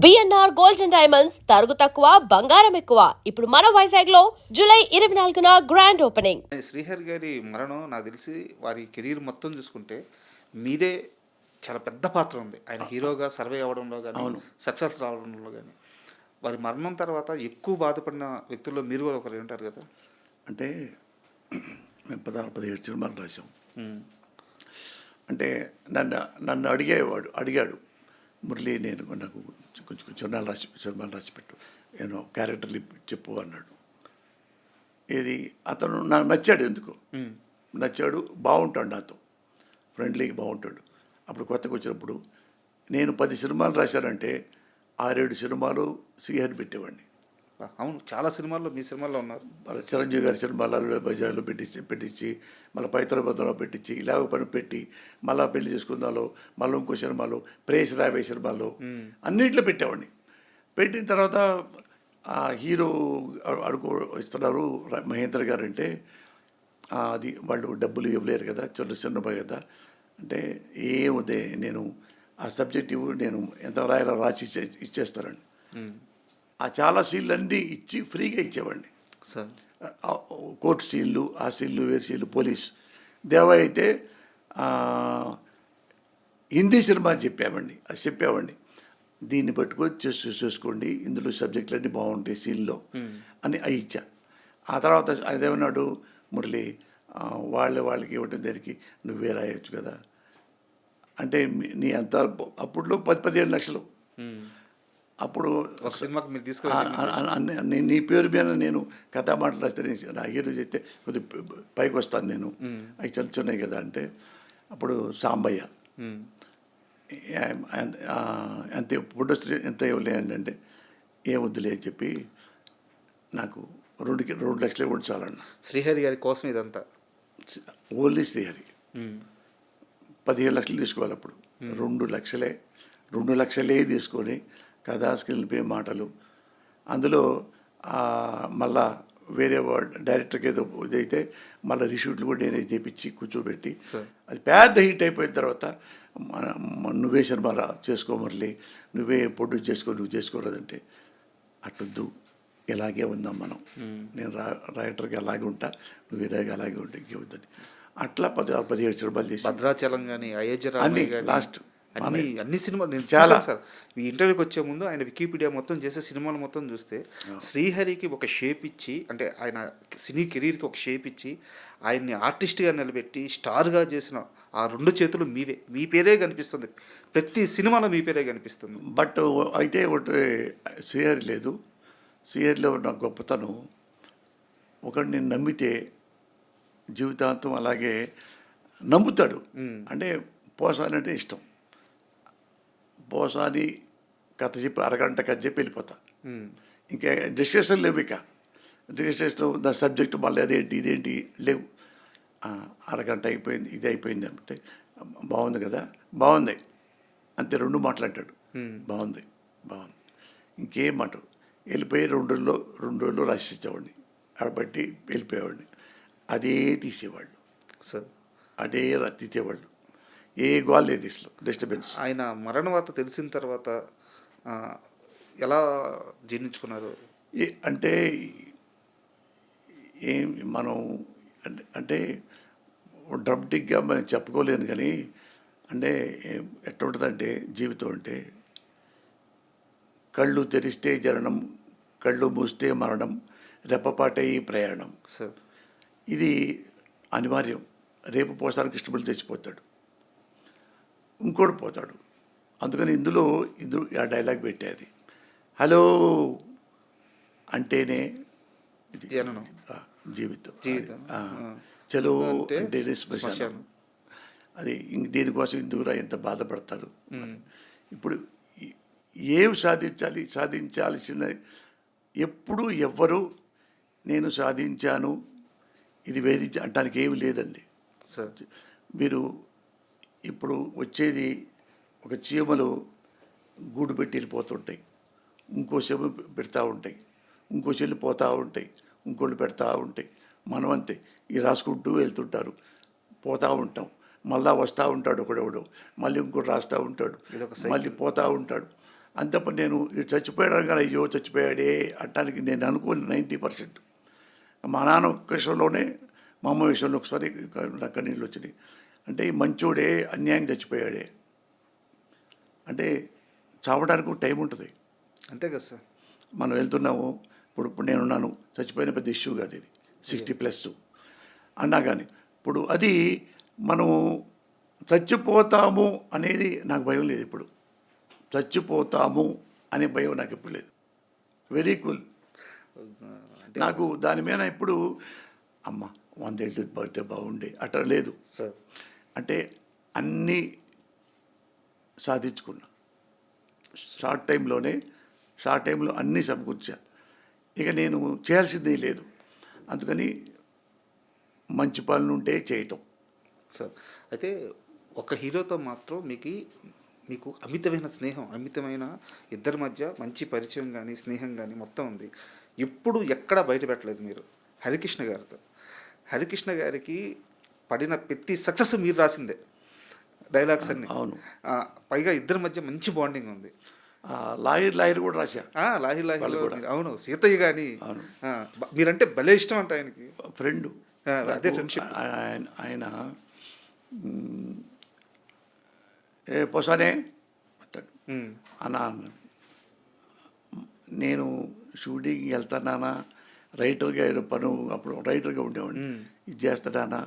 BNR gold and diamonds తరుగు తక్కువ బంగారం ఎక్కువ. ఇప్పుడు మన వైజాగ్ లో జూలై 24న గ్రాండ్ ఓపెనింగ్. శ్రీహరి గారి మరణం నాకు తెలిసి వారి కెరీర్ మొత్తం చూసుకుంటే మీదే చాలా పెద్ద పాత్ర ఉంది. ఆయన హీరోగా సర్వే అవ్వడంలో కానీ సక్సెస్ రావడంలో కానీ. వారి మరణం తర్వాత ఎక్కువ బాధపడిన వ్యక్తుల్లో మీరు కూడా ఒకరు ఉంటారు కదా. అంటే మేము 16-17 సినిమాలు రాసాం. అంటే నన్ను అడిగాడు మురళి, నేను నాకు కొంచెం సినిమాలు రాసిపెట్టు, నేను క్యారెక్టర్లు చెప్పు అన్నాడు. ఇది అతను నాకు నచ్చాడు. ఎందుకు నచ్చాడు? బాగుంటాడు, నాతో ఫ్రెండ్లీగా బాగుంటాడు. అప్పుడు కొత్తగా వచ్చినప్పుడు నేను 10 సినిమాలు రాశానంటే 6-7 సినిమాలు శ్రీహరి పెట్టేవాడిని. అవును, చాలా సినిమాల్లో మీ సినిమాల్లో ఉన్నారు. చిరంజీవి గారి సినిమాలు అల్లుడు బజార్లో పెట్టించి మళ్ళీ పైతరబద్దంలో పెట్టించి ఇలాగ పని పెట్టి మళ్ళీ పెళ్లి చేసుకుందాలో మళ్ళీ ఇంకో సినిమాలో ప్రేస్ రావే సినిమాలో అన్నింటిలో పెట్టేవాడిని. పెట్టిన తర్వాత ఆ హీరో ఇస్తున్నారు మహేంద్ర గారు అంటే అది వాళ్ళు డబ్బులు ఇవ్వలేరు కదా, చిన్న కదా అంటే ఏముదే నేను ఆ సబ్జెక్ట్ నేను ఎంత రాయాలో రాసి ఇచ్చేస్తానండి. ఆ చాలా సీన్లు అన్నీ ఇచ్చి ఫ్రీగా ఇచ్చేవాడిని. కోర్టు సీన్లు, ఆ సీన్లు, వేరు సీన్లు, పోలీస్. దేవా అయితే హిందీ సినిమా చెప్పేవాడిని దీన్ని పట్టుకొని చూసుకోండి, ఇందులో సబ్జెక్టులన్నీ బాగుంటాయి సీన్లో అని అవి ఇచ్చా. ఆ తర్వాత అదేమన్నాడు మురళి, వాళ్ళకి ఇవ్వటం దానికి నువ్వే రాయొచ్చు కదా అంటే నీ అంత అప్పుడులో 10-15 లక్షలు. అప్పుడు నీ పేరు మీద నేను కథా మాటలు రాస్తే నా హీరో చెప్తే కొద్దిగా పైకి వస్తాను నేను, అవి చిన్నవి కదా అంటే అప్పుడు సాంబయ్య ఎంత పుట్టొస్తే ఎంత ఇవ్వలే అంటే ఏమొద్దులే అని చెప్పి నాకు 2 లక్షలు కూడా చాలన్న. శ్రీహరి గారి కోసం ఇదంతా ఓన్లీ శ్రీహరి 15 లక్షలు తీసుకోవాలి. అప్పుడు 2 లక్షలే తీసుకొని కథా స్క్రీన్ పే మాటలు, అందులో మళ్ళా వేరే డైరెక్టర్కి ఏదో ఇదైతే మళ్ళీ రిషూట్లు కూడా నేనే చేపించి కూర్చోబెట్టి అది పెద్ద హిట్ అయిపోయిన తర్వాత నువ్వే సినిమా చేసుకో మురళి, నువ్వే ప్రొడ్యూస్ నువ్వు చేసుకోలేదంటే అట్లొద్దు, ఇలాగే ఉందాం మనం, నేను రైటర్కి అలాగే ఉంటా, నువ్వు ఇలాగే అలాగే ఉంటా, ఇంకేవద్దని అట్లా 17 సినిమాలు చేసి భద్రాచలం కానీ అయోధ్య అన్ని లాస్ట్ అన్ని సినిమాలు నేను చాలా సార్. ఈ ఇంటర్వ్యూకి వచ్చే ముందు ఆయన వికీపీడియా మొత్తం చేసే సినిమాలు మొత్తం చూస్తే శ్రీహరికి ఒక షేప్ ఇచ్చి, అంటే ఆయన సినీ కెరీర్కి ఒక షేప్ ఇచ్చి ఆయన్ని ఆర్టిస్ట్గా నిలబెట్టి స్టార్గా చేసిన ఆ 2 చేతులు మీవే, మీ పేరే కనిపిస్తుంది. ప్రతి సినిమాలో మీ పేరే కనిపిస్తుంది. బట్ అయితే ఒకటి శ్రీహరి లేదు. శ్రీహరిలో ఉన్న గొప్పతనం ఒకరిని నమ్మితే జీవితాంతం అలాగే నమ్ముతాడు. అంటే పోసాని అంటే ఇష్టం. పోసాని కథ చెప్పి అరగంట కథ చెప్పి వెళ్ళిపోతా. ఇంకా డిస్కషన్ లేవు. ఇక డిస్కషన్ దాని సబ్జెక్టు మళ్ళీ ఇదేంటి లేవు. అరగంట అయిపోయింది, ఇది అయిపోయింది అంటే బాగుంది కదా, బాగుంది అంతే 2 మాట్లాడాడు. బాగుంది ఇంకేం మాట. వెళ్ళిపోయి 2 రోజుల్లో రాసిచ్చేవాడిని, ఆడబట్టి వెళ్ళిపోయేవాడిని. అదే తీసేవాళ్ళు సార్, అదే తీసేవాళ్ళు. ఏ గోల్ లేదు ఇసలు, డిస్టర్బెన్స్. ఆయన మరణ వార్త తెలిసిన తర్వాత ఎలా జీర్ణించుకున్నారు? అంటే ఏం మనం అంటే డ్రామాటిక్గా మనం చెప్పుకోలేను కానీ అంటే ఎట్లా ఉంటుందంటే జీవితం అంటే కళ్ళు తెరిస్తే జననం, కళ్ళు మూస్తే మరణం, రెప్పపాటే ఈ ప్రయాణం. సార్, ఇది అనివార్యం. రేపు పోసానికి ఇష్టపడి తెచ్చిపోతాడు, ఇంకోటి పోతాడు. అందుకని ఇందులో ఆ డైలాగ్ పెట్టేది, హలో అంటేనే ఇది జీవితం, చలో అంటేనే శ్మశానం. అది దీనికోసం ఇందుకు ఎంత బాధపడతారు. ఇప్పుడు ఏం సాధించాల్సిన ఎప్పుడు ఎవ్వరూ నేను సాధించాను ఇది అంటానికి ఏమి లేదండి సార్. మీరు ఇప్పుడు వచ్చేది ఒక చీమలు గూడు పెట్టి వెళ్ళిపోతుంటాయి, ఇంకో చీమ పెడతా ఉంటాయి, ఇంకో చెల్లి పోతూ ఉంటాయి, ఇంకోళ్ళు పెడతా ఉంటాయి. మనం అంతే, ఈ రాసుకుంటూ వెళ్తుంటారు, పోతూ ఉంటాం, మళ్ళీ వస్తూ ఉంటాడు ఒకడెవడు, మళ్ళీ ఇంకోటి రాస్తూ ఉంటాడు, మళ్ళీ పోతూ ఉంటాడు. అంతప్పుడు నేను ఇటు చచ్చిపోయాడు కానీ అయ్యో చచ్చిపోయాడే అంటానికి నేను అనుకోని 90%. మా నాన్న విషయంలోనే మా అమ్మ విషయంలో ఒకసారి నాకు కన్నీళ్ళు వచ్చినాయి. అంటే ఈ మంచోడే అన్యాయం చచ్చిపోయాడే అంటే చావడానికి టైం ఉంటుంది. అంతే కదా సార్. మనం వెళ్తున్నాము, ఇప్పుడు నేనున్నాను, చచ్చిపోయిన పెద్ద ఇష్యూ కాదు ఇది, 60+ అన్నా కానీ ఇప్పుడు అది మనము చచ్చిపోతాము అనేది నాకు భయం లేదు. ఇప్పుడు చచ్చిపోతాము అనే భయం నాకు ఎప్పుడు లేదు. Very cool. నాకు దాని మీద ఇప్పుడు అమ్మ 100th బర్త్డే బాగుండే అట్లా లేదు సార్. అంటే అన్నీ సాధించుకున్నా షార్ట్ టైంలో అన్నీ సమకూర్చా. ఇక నేను చేయాల్సిందే లేదు. అందుకని మంచి పనులు ఉంటే చేయటం. సార్ అయితే ఒక హీరోతో మాత్రం మీకు అమితమైన స్నేహం, అమితమైన ఇద్దరి మధ్య మంచి పరిచయం కానీ స్నేహం కానీ మొత్తం ఉంది. ఎప్పుడు ఎక్కడ బయట పెట్టలేదు మీరు హరికృష్ణ గారితో. హరికృష్ణ గారికి పడిన ప్రతి సక్సెస్ మీరు రాసిందే డైలాగ్స్ అన్ని. అవును. పైగా ఇద్దరి మధ్య మంచి బాండింగ్ ఉంది. లాయర్ కూడా రాశా. లాహిర్ కూడా. అవును, సీతయ్య కానీ మీరంటే భలే ఇష్టం అంట ఆయనకి. ఫ్రెండ్, అదే ఫ్రెండ్షిప్. ఆయన ఏ పోసానే అంటాడు అన్నా, నేను షూటింగ్కి వెళ్తానా, రైటర్గా పను అప్పుడు రైటర్గా ఉండేవాడిని, ఇది చేస్తానా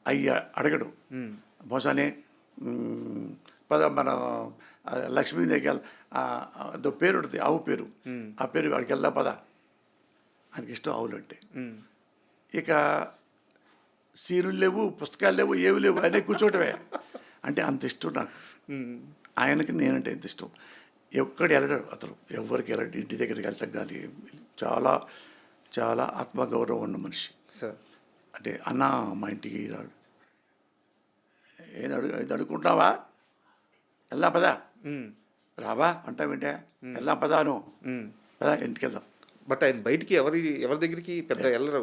అయ్యి అడగడు. పోసానే పద మన లక్ష్మీ దగ్గర అదో పేరు ఉంటుంది, ఆవు పేరు, ఆ పేరు వాడికి వెళ్దా పద, ఆయనకి ఇష్టం ఆవులు అంటే. ఇక సీనులు లేవు, పుస్తకాలు లేవు, ఏవి లేవు, అన్నీ కూర్చోటమే. అంటే అంత ఇష్టం నాకు. ఆయనకి నేనంటే ఎంత ఇష్టం. ఎక్కడికి వెళ్ళడు అతను, ఎవరికి వెళ్ళడు. ఇంటి దగ్గరికి వెళ్ళటం కానీ చాలా చాలా ఆత్మగౌరవం ఉన్న మనిషి సార్. అంటే అన్న మా ఇంటికి రాడు, ఇది అడుగుకుంటున్నావా, వెళ్దాం పదా, రావా అంటావేంటే, వెళ్దాం పదాను పదా ఇంటికి వెళ్దాం. బట్ ఆయన బయటికి ఎవరి దగ్గరికి పెద్ద వెళ్ళడు.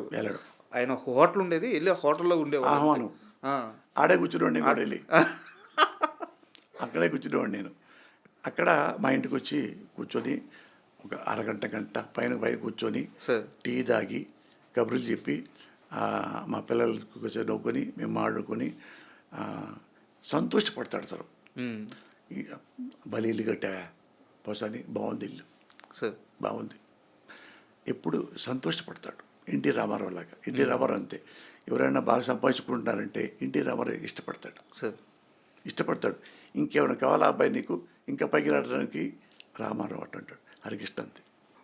ఆయన హోటల్ ఉండేది, వెళ్ళి హోటల్లో ఉండేవాడు. ఆహ్వానం ఆడే కూర్చునేవాడిని కూడా వెళ్ళి, అక్కడే కూర్చునేవాడిని నేను. అక్కడ మా ఇంటికి వచ్చి కూర్చొని ఒక అరగంట పైన కూర్చొని టీ తాగి కబుర్లు చెప్పి మా పిల్లలకు కొంచెం నవ్వుకొని మేము ఆడుకొని సంతోషపడతాడు తను. బలి ఇల్లు కట్టావా పోసాని, బాగుంది ఇల్లు సార్, బాగుంది, ఎప్పుడు సంతోషపడతాడు. ఎన్టీ రామారావు లాగా. ఎన్టీ రామారావు అంతే, ఎవరైనా బాగా సంపాదించుకుంటున్నారంటే ఎన్టీ రామారావు ఇష్టపడతాడు సార్, ఇష్టపడతాడు. ఇంకేమైనా కావాలా అబ్బాయి నీకు, ఇంకా పైకి రావడానికి రామారావు అంటాడు. హరికృష్ణ అంతే.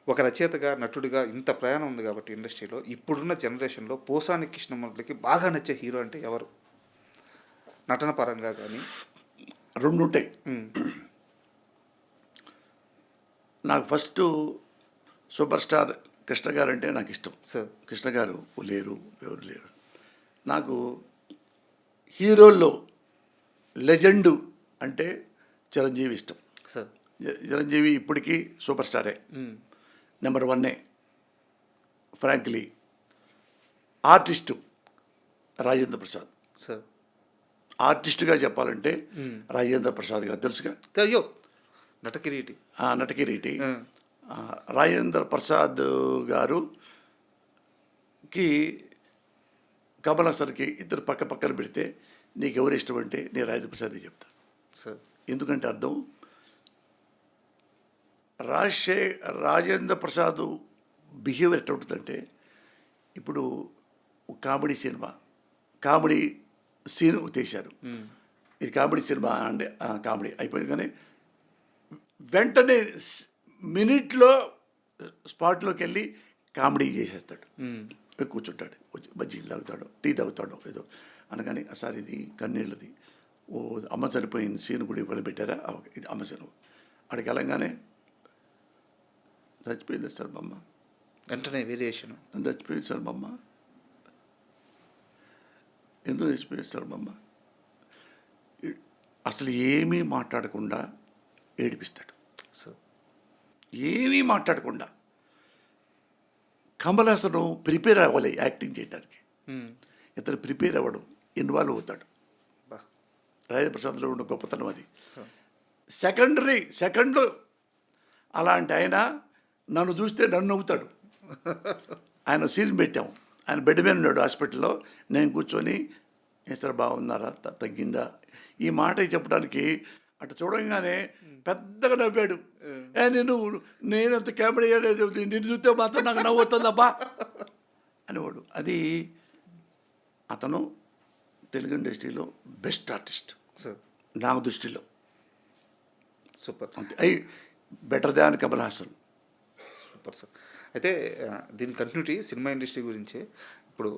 ఒక రచయితగా, నటుడిగా ఇంత ప్రయాణం ఉంది కాబట్టి ఇండస్ట్రీలో, ఇప్పుడున్న జనరేషన్లో పోసాని కృష్ణమూర్తికి బాగా నచ్చే హీరో అంటే ఎవరు? నటన పరంగా కానీ. రెండు ఉంటాయి. నాకు ఫస్ట్ సూపర్ స్టార్ కృష్ణ గారు అంటే నాకు ఇష్టం సార్. కృష్ణ గారు లేరు, ఎవరు లేరు. నాకు హీరోల్లో లెజెండు అంటే చిరంజీవి ఇష్టం సార్. చిరంజీవి ఇప్పటికీ సూపర్ స్టారే, number 1. Frankly artist Rajendra Prasad sir. ఆర్టిస్టుగా చెప్పాలంటే రాజేంద్ర ప్రసాద్ గారు తెలుసుగా. అయ్యో, నటకిరీటి. నటకిరీటి రాజేంద్ర ప్రసాద్ గారుకి కమల్ హాసన్కి ఇద్దరు పక్కన పెడితే నీకు ఎవరు ఇష్టం అంటే నేను రాజేంద్ర ప్రసాద్ చెప్తాను సార్. ఎందుకంటే అర్థం, రాజేంద్ర ప్రసాద్ బిహేవియర్ ఎట్లా ఉంటుందంటే, ఇప్పుడు కామెడీ సినిమా, కామెడీ సీన్ తీశారు, ఇది కామెడీ సినిమా అంటే కామెడీ అయిపోయింది, కానీ వెంటనే మినిట్లో స్పాట్లోకి వెళ్ళి కామెడీ చేసేస్తాడు. కూర్చుంటాడు, బజ్జీలు తాగుతాడు, టీ తాగుతాడు ఏదో అనగానే, సార్ ఇది కన్నీళ్ళది, ఓ అమ్మ చనిపోయిన సీన్ కూడా ఇవ్వాలి పెట్టారా, ఇది అమ్మ చనిపో, అక్కడికి వెళ్ళంగానే చచ్చిపోయింది సార్ మా అమ్మ, వెంటనే వేరియేషన్, చచ్చిపోయింది సార్ మా అమ్మ, ఎందుకు చచ్చిపోయింది సార్ మా అమ్మ, అసలు ఏమీ మాట్లాడకుండా ఏడిపిస్తాడు సార్. ఏమీ మాట్లాడకుండా. కమల్ హాసన్ ప్రిపేర్ అవ్వాలి యాక్టింగ్ చేయడానికి, ఇతను ప్రిపేర్ అవ్వడం, ఇన్వాల్వ్ అవుతాడు. రాజేంద్ర ప్రసాద్లో ఉన్న గొప్పతనం అది. సెకండ్లో అలాంటి ఆయన నన్ను చూస్తే నన్ను నవ్వుతాడు. ఆయన సీన్ పెట్టాము, ఆయన బెడ్ మీద ఉన్నాడు హాస్పిటల్లో, నేను కూర్చొని ఏ సార్ బాగున్నారా, తగ్గిందా, ఈ మాట చెప్పడానికి అటు చూడంగానే పెద్దగా నవ్వాడు. నేనంత కామెడీ నిన్ను చూస్తే మాత్రం నాకు నవ్వు వస్తుందబ్బా అనేవాడు. అది అతను తెలుగు ఇండస్ట్రీలో బెస్ట్ ఆర్టిస్ట్ సార్. నాకు దృష్టిలో. సూపర్. అంతే, అయి better than Kamal Haasan. Super sir. అయితే దీని కంటిన్యూటీ సినిమా ఇండస్ట్రీ గురించే, ఇప్పుడు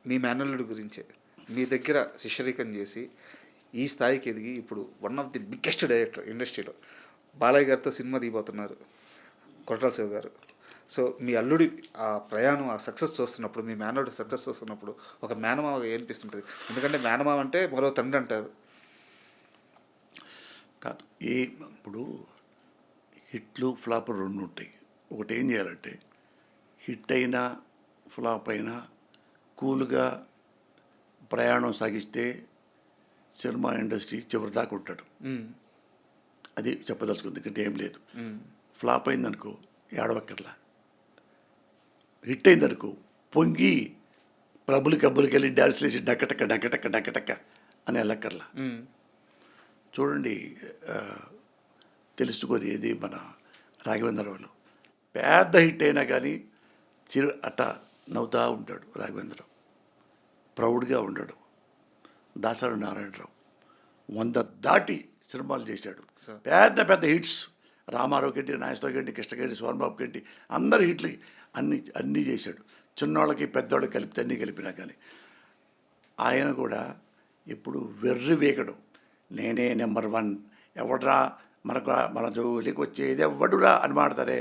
మీ మేనల్లుడి గురించే, మీ దగ్గర శిష్యరికం చేసి ఈ స్థాయికి ఎదిగి ఇప్పుడు one of the biggest director ఇండస్ట్రీలో బాలయ్య గారితో సినిమా దిగిపోతున్నారు కొట్టాల శివ గారు. సో మీ అల్లుడి ఆ ప్రయాణం, ఆ సక్సెస్ చూస్తున్నప్పుడు, మీ మేనల్లుడి సక్సెస్ చూస్తున్నప్పుడు ఒక మేనమావగా ఏనిపిస్తుంటుంది? ఎందుకంటే మేనమావ అంటే మరో తండ్రి అంటారు. కాదు, ఇప్పుడు హిట్లు ఫ్లాప్ రెండు ఉంటాయి. ఒకటి ఏం చేయాలంటే హిట్ అయినా ఫ్లాప్ అయినా కూల్గా ప్రయాణం సాగిస్తే సినిమా ఇండస్ట్రీ చివరి దాకా ఉంటాడు. అది చెప్పదలుచుకుంది, ఎందుకంటే ఏం లేదు. ఫ్లాప్ అయిందనుకో ఏడవక్కర్లా, హిట్ అయిందనుకో పొంగి ప్రభులకి వెళ్ళి డ్యాన్స్లు వేసి డక్కటక్క డక్కటక్క డక్కటక్క అని వెళ్ళక్కర్లా. చూడండి, తెలుసుకొని ఏది మన రాఘవేంద్రరావులో పెద్ద హిట్ అయినా కానీ అట్ట నవ్వుతూ ఉంటాడు రాఘవేంద్రరావు, ప్రౌడ్గా ఉండడు. దాసరి నారాయణరావు 100 దాటి సినిమాలు చేశాడు, పెద్ద పెద్ద హిట్స్. రామారావు గంటి, నాగేశ్వరరావు గంటి, కృష్ణగంటి, సోమబాబు గంటి, అందరి హిట్లు అన్నీ చేశాడు. చిన్నోళ్ళకి పెద్దోళ్ళకి కలిపితే అన్నీ కలిపినా కానీ ఆయన కూడా ఎప్పుడు వెర్రి వేగడు. నేనే నెంబర్ 1, ఎవడరా మన జోలికి వచ్చేది ఎవడురా అని మాడతారే,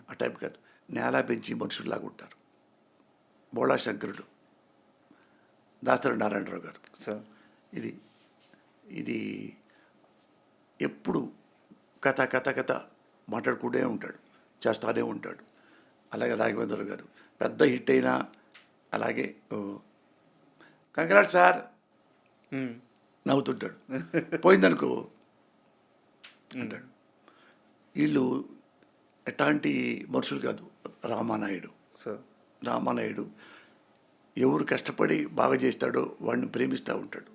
ఆ టైప్ కాదు. నేల పెంచి మనుషుల్లాగా ఉంటారు. బోళా శంకరుడు, దాసరి నారాయణరావు గారు. ఇది ఎప్పుడు కథ కథ కథ మాట్లాడుకుంటూనే ఉంటాడు, చేస్తూనే ఉంటాడు. అలాగే రాఘవేంద్రరావు గారు పెద్ద హిట్ అయినా అలాగే కంగ్రాట్స్ సార్ నవ్వుతుంటాడు, పోయిందనుకో అంటాడు. వీళ్ళు ఎట్లాంటి మనుషులు కాదు. రామానాయుడు ఎవరు కష్టపడి బాగా చేస్తాడో వాడిని ప్రేమిస్తూ ఉంటాడు.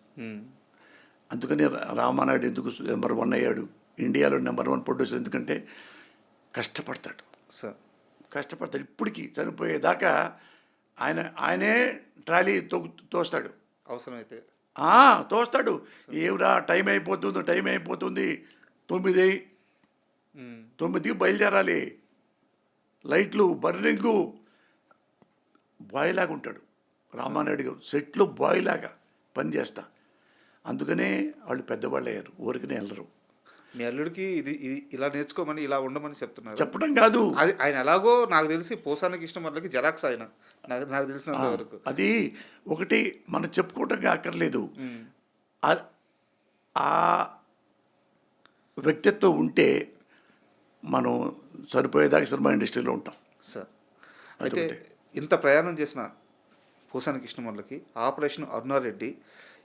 అందుకని రామానాయుడు ఎందుకు నెంబర్ 1 అయ్యాడు, ఇండియాలో నెంబర్ 1 ప్రొడ్యూసర్? ఎందుకంటే కష్టపడతాడు. ఇప్పటికీ చనిపోయేదాకా ఆయనే ట్రాలీ తోస్తాడు, అవసరమైతే తోస్తాడు. ఏమిరా టైం అయిపోతుంది 9కి బయలుదేరాలి, లైట్లు బర్నింగు, బాయ్ లాగా ఉంటాడు రామానాయుడు గారు. సెట్లో బాయ్ లాగా పనిచేస్తా. అందుకనే వాళ్ళు పెద్దవాళ్ళు అయ్యారు, ఊరికనే వెళ్ళరు. మీ అల్లుడికి ఇది ఇలా నేర్చుకోమని, ఇలా ఉండమని చెప్తున్నారు? చెప్పడం కాదు, అది ఆయన ఎలాగో నాకు తెలిసి పోసానికి ఇష్టం వాళ్ళకి జెరాక్స్ ఆయన, నాకు తెలిసినంత వరకు. అది ఒకటి మనం చెప్పుకోవటంగా అక్కర్లేదు. ఆ వ్యక్తిత్వం ఉంటే మనం సరిపోయేదాకా సినిమా ఇండస్ట్రీలో ఉంటాం సార్. అయితే ఇంత ప్రయాణం చేసిన పోసానికి ఇష్టం వాళ్ళకి ఆపరేషన్ అరుణారెడ్డి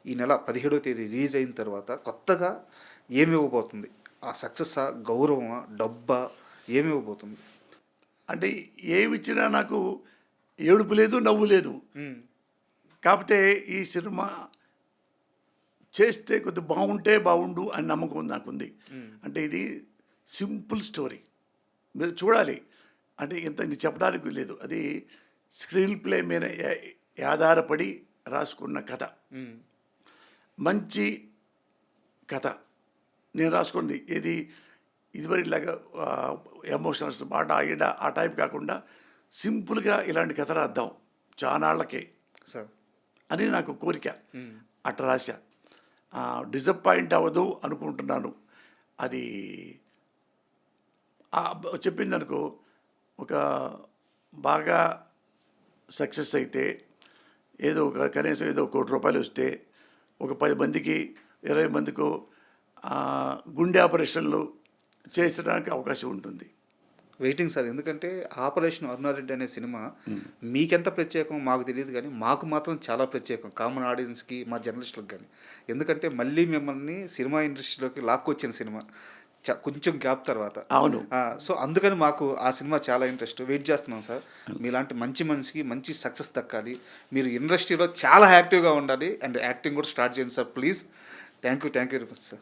ఈ నెల 17వ తేదీ రిలీజ్ అయిన తర్వాత కొత్తగా ఏమి ఇవ్వబోతుంది? ఆ సక్సెస్సా, గౌరవమా, డబ్బా, ఏమి ఇవ్వబోతుంది? అంటే ఏమి ఇచ్చినా నాకు ఏడుపు లేదు, నవ్వు లేదు. కాకపోతే ఈ సినిమా చేస్తే కొద్ది బాగుండు అని నమ్మకం నాకుంది. అంటే ఇది సింపుల్ స్టోరీ, మీరు చూడాలి. అంటే ఇంత చెప్పడానికి లేదు, అది స్క్రీన్ ప్లే మీద ఆధారపడి రాసుకున్న కథ, మంచి కథ. నేను రాసుకుంది ఇదివరలాగా ఎమోషనల్స్ బాట ఆ టైప్ కాకుండా సింపుల్గా ఇలాంటి కథ రాద్దాం చానాళ్ళకే అని నాకు కోరిక. అట్లా రాశా. డిసప్పాయింట్ అవ్వదు అనుకుంటున్నాను. అది చెప్పిందనుకో, ఒక బాగా సక్సెస్ అయితే కనీసం ఏదో ₹1 కోటి వస్తే ఒక 10 మందికి 20 మందికో గుండె ఆపరేషన్లు చేసడానికి అవకాశం ఉంటుంది. Waiting sir. ఎందుకంటే ఆపరేషన్ అరుణారెడ్డి అనే సినిమా మీకెంత ప్రత్యేకం మాకు తెలియదు, కానీ మాకు మాత్రం చాలా ప్రత్యేకం, కామన్ ఆడియన్స్కి, మా జర్నలిస్టులకు కానీ. ఎందుకంటే మళ్ళీ మిమ్మల్ని సినిమా ఇండస్ట్రీలోకి లాక్కొచ్చిన సినిమా, కొంచెం గ్యాప్ తర్వాత. అవును. సో అందుకని మాకు ఆ సినిమా చాలా ఇంట్రెస్ట్. వెయిట్ చేస్తున్నాం సార్. మీలాంటి మంచి మనిషికి మంచి సక్సెస్ దక్కాలి. మీరు ఇండస్ట్రీలో చాలా యాక్టివ్గా ఉండాలి అండ్ యాక్టింగ్ కూడా స్టార్ట్ చేయండి sir please. Thank you very much sir.